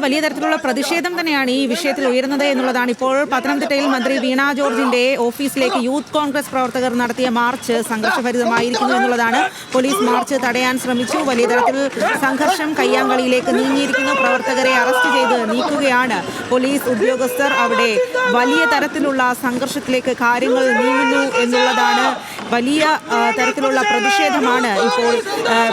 വലിയ തരത്തിലുള്ള പ്രതിഷേധം തന്നെയാണ് ഈ വിഷയത്തിൽ ഉയരുന്നത് എന്നുള്ളതാണ്. ഇപ്പോൾ പത്തനംതിട്ടയിൽ മന്ത്രി വീണ ജോർജിന്റെ ഓഫീസിലേക്ക് യൂത്ത് കോൺഗ്രസ് പ്രവർത്തകർ നടത്തിയ മാർച്ച് സംഘർഷഭരിതമായിരിക്കുന്നു എന്നുള്ളതാണ്. പോലീസ് മാർച്ച് തടയാൻ ശ്രമിച്ചു. വലിയ തരത്തിൽ സംഘർഷം കയ്യാങ്കളിയിലേക്ക് നീങ്ങിയിരിക്കുന്നു. പ്രവർത്തകരെ അറസ്റ്റ് ചെയ്ത് നീക്കുകയാണ് പോലീസ് ഉദ്യോഗസ്ഥർ. അവിടെ വലിയ തരത്തിലുള്ള സംഘർഷത്തിലേക്ക് കാര്യങ്ങൾ നീങ്ങുന്നു എന്നുള്ളതാണ്. വലിയ തരത്തിലുള്ള പ്രതിഷേധമാണ് ഇപ്പോൾ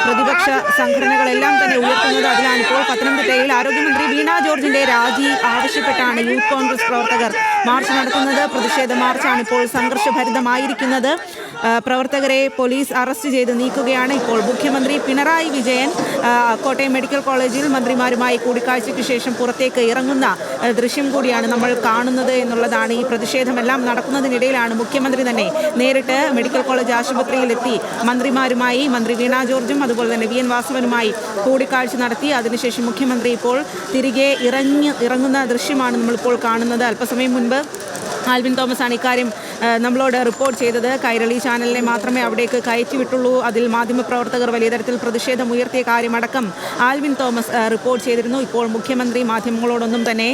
പ്രതിപക്ഷ സംഘടനകളെല്ലാം തന്നെ ഉയർത്തുന്നത്. അതിലാണ് ഇപ്പോൾ പത്തനംതിട്ടയിൽ ആരോഗ്യമന്ത്രി വീണ ജോർജിന്റെ രാജി ആവശ്യപ്പെട്ടാണ് യൂത്ത് കോൺഗ്രസ് പ്രവർത്തകർ മാർച്ച് നടത്തുന്നത്. പ്രതിഷേധ മാർച്ചാണ് ഇപ്പോൾ സംഘർഷഭരിതമായിരിക്കുന്നത്. പ്രവർത്തകരെ പോലീസ് അറസ്റ്റ് ചെയ്ത് നീക്കുകയാണ്. ഇപ്പോൾ മുഖ്യമന്ത്രി പിണറായി വിജയൻ കോട്ടയം മെഡിക്കൽ കോളേജിൽ മന്ത്രിമാരുമായി കൂടിക്കാഴ്ചയ്ക്ക് ശേഷം പുറത്തേക്ക് ഇറങ്ങുന്ന ദൃശ്യം കൂടിയാണ് നമ്മൾ കാണുന്നത് എന്നുള്ളതാണ്. ഈ പ്രതിഷേധമെല്ലാം നടക്കുന്നതിനിടയിലാണ് മുഖ്യമന്ത്രി തന്നെ നേരിട്ട് മെഡിക്കൽ കോളേജ് ആശുപത്രിയിലെത്തി മന്ത്രിമാരുമായി, മന്ത്രി വീണ ജോർജും അതുപോലെ തന്നെ വി എൻ വാസവനുമായി കൂടിക്കാഴ്ച നടത്തി. അതിനുശേഷം മുഖ്യമന്ത്രി ഇപ്പോൾ തിരികെ ഇറങ്ങുന്ന ദൃശ്യമാണ് നമ്മളിപ്പോൾ കാണുന്നത്. അല്പസമയം മുൻപ് ആൽവിൻ തോമസ് ആണ് ഇക്കാര്യം നമ്മളോട് റിപ്പോർട്ട് ചെയ്തത്. കൈരളി ചാനലിനെ മാത്രമേ അവിടേക്ക് കയറ്റിവിട്ടുള്ളൂ. അതിൽ മാധ്യമപ്രവർത്തകർ വലിയ തരത്തിൽ പ്രതിഷേധം ഉയർത്തിയ കാര്യമടക്കം ആൽവിൻ തോമസ് റിപ്പോർട്ട് ചെയ്തിരുന്നു. ഇപ്പോൾ മുഖ്യമന്ത്രി മാധ്യമങ്ങളോടൊന്നും തന്നെ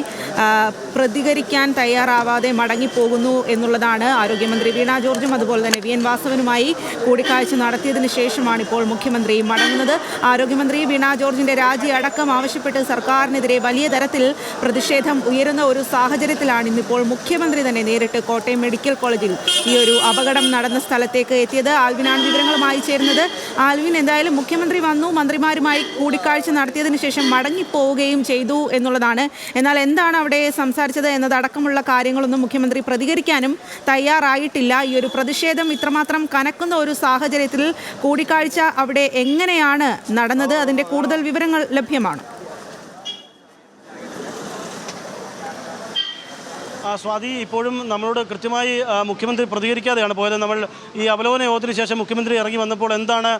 പ്രതികരിക്കാൻ തയ്യാറാവാതെ മടങ്ങിപ്പോകുന്നു എന്നുള്ളതാണ്. ആരോഗ്യമന്ത്രി വീണ ജോർജും അതുപോലെ തന്നെ വി എൻ വാസവനുമായി കൂടിക്കാഴ്ച നടത്തിയതിന് ശേഷമാണ് ഇപ്പോൾ മുഖ്യമന്ത്രി മടങ്ങുന്നത്. ആരോഗ്യമന്ത്രി വീണ ജോർജിന്റെ രാജി അടക്കം ആവശ്യപ്പെട്ട് സർക്കാരിനെതിരെ വലിയ തരത്തിൽ പ്രതിഷേധം ഉയരുന്ന ഒരു സാഹചര്യത്തിലാണ് ഇന്നിപ്പോൾ മുഖ്യമന്ത്രി തന്നെ നേരിട്ട് കോട്ടയം മെഡിക്കൽ കോളേജിൽ ഈ ഒരു അപകടം നടന്ന സ്ഥലത്തേക്ക് എത്തിയത്. ആൽവിനാണ് വിവരങ്ങളുമായി ചേരുന്നത്. ആൽവിൻ, എന്തായാലും മുഖ്യമന്ത്രി വന്നു, മന്ത്രിമാരുമായി കൂടിക്കാഴ്ച നടത്തിയതിനു ശേഷം മടങ്ങിപ്പോവുകയും ചെയ്തു എന്നുള്ളതാണ്. എന്നാൽ എന്താണ് അവിടെ സംസാരിച്ചത് എന്നതടക്കമുള്ള കാര്യങ്ങളൊന്നും മുഖ്യമന്ത്രി പ്രതികരിക്കാനും തയ്യാറായിട്ടില്ല. ഈ ഒരു പ്രതിഷേധം ഇത്രമാത്രം കനക്കുന്ന ഒരു സാഹചര്യത്തിൽ കൂടിക്കാഴ്ച അവിടെ എങ്ങനെയാണ് നടന്നത്? അതിൻ്റെ കൂടുതൽ വിവരങ്ങൾ ലഭ്യമാണ്? സ്വാതി, ഇപ്പോഴും നമ്മളോട് കൃത്യമായി മുഖ്യമന്ത്രി പ്രതികരിക്കാതെയാണ് പോയത്. നമ്മൾ ഈ അവലോകന യോഗത്തിന് ശേഷം മുഖ്യമന്ത്രി ഇറങ്ങി വന്നപ്പോൾ എന്താണ്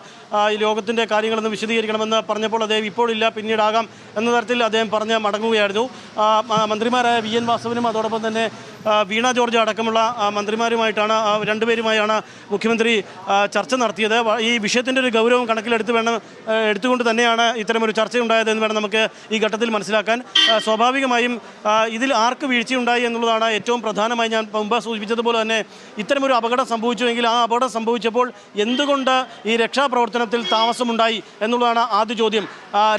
ഈ ലോകത്തിൻ്റെ കാര്യങ്ങളെന്ന് വിശദീകരിക്കണമെന്ന് പറഞ്ഞപ്പോൾ അദ്ദേഹം ഇപ്പോഴില്ല, പിന്നീടാകാം എന്ന തരത്തിൽ അദ്ദേഹം പറഞ്ഞ് മടങ്ങുകയായിരുന്നു. മന്ത്രിമാരായ വി എൻ വാസവനും അതോടൊപ്പം തന്നെ വീണ ജോർജ് അടക്കമുള്ള മന്ത്രിമാരുമായിട്ടാണ്, രണ്ടുപേരുമായാണ് മുഖ്യമന്ത്രി ചർച്ച നടത്തിയത്. ഈ വിഷയത്തിൻ്റെ ഒരു ഗൗരവം എടുത്തുകൊണ്ട് തന്നെയാണ് ഇത്തരമൊരു ചർച്ചയുണ്ടായതെന്ന് വേണം നമുക്ക് ഈ ഘട്ടത്തിൽ മനസ്സിലാക്കാൻ. സ്വാഭാവികമായും ഇതിൽ ആർക്ക് വീഴ്ചയുണ്ടായി എന്നുള്ളതാണ് ഏറ്റവും പ്രധാനമായി. ഞാൻ മുമ്പ് സൂചിപ്പിച്ചതുപോലെ തന്നെ ഇത്തരമൊരു അപകടം സംഭവിച്ചുവെങ്കിൽ ആ അപകടം സംഭവിച്ചപ്പോൾ എന്തുകൊണ്ട് ഈ രക്ഷാപ്രവർത്തനത്തിൽ താമസമുണ്ടായി എന്നുള്ളതാണ് ആദ്യ ചോദ്യം.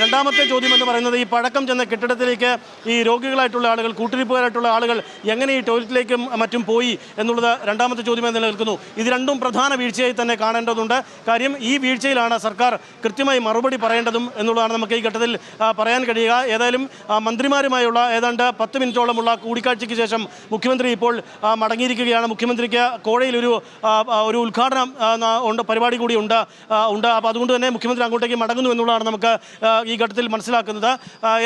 രണ്ടാമത്തെ ചോദ്യം എന്ന് പറയുന്നത് ഈ പഴക്കം ചെന്ന കെട്ടിടത്തിലേക്ക് ഈ രോഗികളായിട്ടുള്ള ആളുകൾ, കൂട്ടിരിപ്പുകാരായിട്ടുള്ള ആളുകൾ എങ്ങനെ ഈ ടോയ്ലറ്റിലേക്കും മറ്റും പോയി എന്നുള്ളത് രണ്ടാമത്തെ ചോദ്യമായി നിലനിൽക്കുന്നു. ഇത് രണ്ടും പ്രധാന വീഴ്ചയായി തന്നെ കാണേണ്ടതുണ്ട്. കാര്യം ഈ വീഴ്ചയിലാണ് സർക്കാർ കൃത്യമായി മറുപടി പറയേണ്ടതും എന്നുള്ളതാണ് നമുക്ക് ഈ ഘട്ടത്തിൽ പറയാൻ കഴിയുക. ഏതായാലും മന്ത്രിമാരുമായുള്ള ഏതാണ്ട് 10 മിനിറ്റോളമുള്ള കൂടിക്കാഴ്ചയ്ക്ക് ശേഷം മുഖ്യമന്ത്രി ഇപ്പോൾ മടങ്ങിയിരിക്കുകയാണ്. മുഖ്യമന്ത്രിക്ക് കോഴയിലൊരു ഉദ്ഘാടനം പരിപാടി കൂടി ഉണ്ട്. അപ്പോൾ അതുകൊണ്ട് തന്നെ മുഖ്യമന്ത്രി അങ്ങോട്ടേക്ക് മടങ്ങുന്നു എന്നുള്ളതാണ് നമുക്ക് ഈ ഘട്ടത്തിൽ മനസ്സിലാക്കുന്നത്.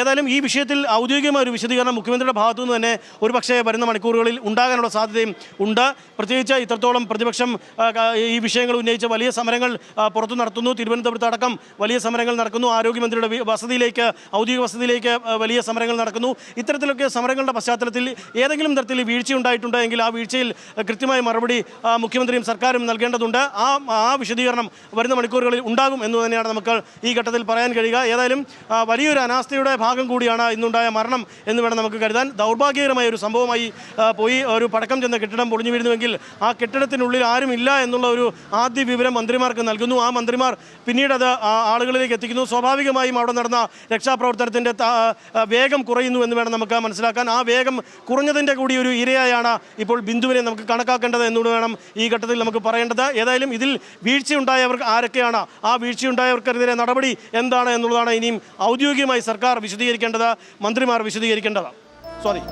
ഏതായാലും ഈ വിഷയത്തിൽ ഔദ്യോഗികമായ ഒരു വിശദീകരണം മുഖ്യമന്ത്രിയുടെ ഭാഗത്തു നിന്ന് തന്നെ ഒരുപക്ഷേ വരുന്ന മണിക്കൂറുകളിൽ ഉണ്ടാകാനുള്ള സാധ്യതയും ഉണ്ട്. പ്രത്യേകിച്ച് ഇത്രത്തോളം പ്രതിപക്ഷം ഈ വിഷയങ്ങൾ ഉന്നയിച്ച് വലിയ സമരങ്ങൾ പുറത്തു നടത്തുന്നു. തിരുവനന്തപുരത്ത് അടക്കം വലിയ സമരങ്ങൾ നടക്കുന്നു. ആരോഗ്യമന്ത്രിയുടെ ഔദ്യോഗിക വസതിയിലേക്ക് വലിയ സമരങ്ങൾ നടക്കുന്നു. ഇത്തരത്തിലൊക്കെ സമരങ്ങളുടെ പശ്ചാത്തലത്തിൽ ഏതെങ്കിലും തരത്തിൽ വീഴ്ച ഉണ്ടായിട്ടുണ്ടെങ്കിൽ ആ വീഴ്ചയിൽ കൃത്യമായ മറുപടി മുഖ്യമന്ത്രിയും സർക്കാരും നൽകേണ്ടതുണ്ട്. ആ വിശദീകരണം വരുന്ന മണിക്കൂറുകളിൽ ഉണ്ടാകും എന്ന് തന്നെയാണ് നമുക്ക് ഈ ഘട്ടത്തിൽ പറയാൻ കഴിയുക. ഏതായാലും വലിയൊരു അനാസ്ഥയുടെ ഭാഗം കൂടിയാണ് ഇന്നുണ്ടായ മരണം എന്ന് വേണം നമുക്ക് കരുതാൻ. ദൗർഭാഗ്യകരമായ ഒരു സംഭവമായി പോയി. ഒരു പടക്കം ചെന്ന കെട്ടിടം പൊളിഞ്ഞു വീഴുന്നുവെങ്കിൽ ആ കെട്ടിടത്തിനുള്ളിൽ ആരുമില്ല എന്നുള്ള ഒരു ആദ്യ വിവരം മന്ത്രിമാർക്ക് നൽകുന്നു. ആ മന്ത്രിമാർ പിന്നീട് അത് ആളുകളിലേക്ക് എത്തിക്കുന്നു. സ്വാഭാവികമായും അവിടെ നടന്ന രക്ഷാപ്രവർത്തനത്തിൻ്റെ വേഗം കുറയുന്നു എന്ന് വേണം നമുക്ക് മനസ്സിലാക്കാൻ. ആ വേഗം കുറഞ്ഞതിൻ്റെ കൂടി ഒരു ഇരയായാണ് ഇപ്പോൾ ബിന്ദുവിനെ നമുക്ക് കണക്കാക്കേണ്ടത് എന്നുകൂടി വേണം ഈ ഘട്ടത്തിൽ നമുക്ക് പറയേണ്ടത്. ഏതായാലും ഇതിൽ വീഴ്ചയുണ്ടായവർ ആരൊക്കെയാണ്, ആ വീഴ്ചയുണ്ടായവർക്കെതിരെ നടപടി എന്താണ് എന്നുള്ളതാണ് ഇനിയും ഔദ്യോഗികമായി സർക്കാർ വിശദീകരിക്കേണ്ടത്, മന്ത്രിമാർ വിശദീകരിക്കേണ്ടത്. സോറി.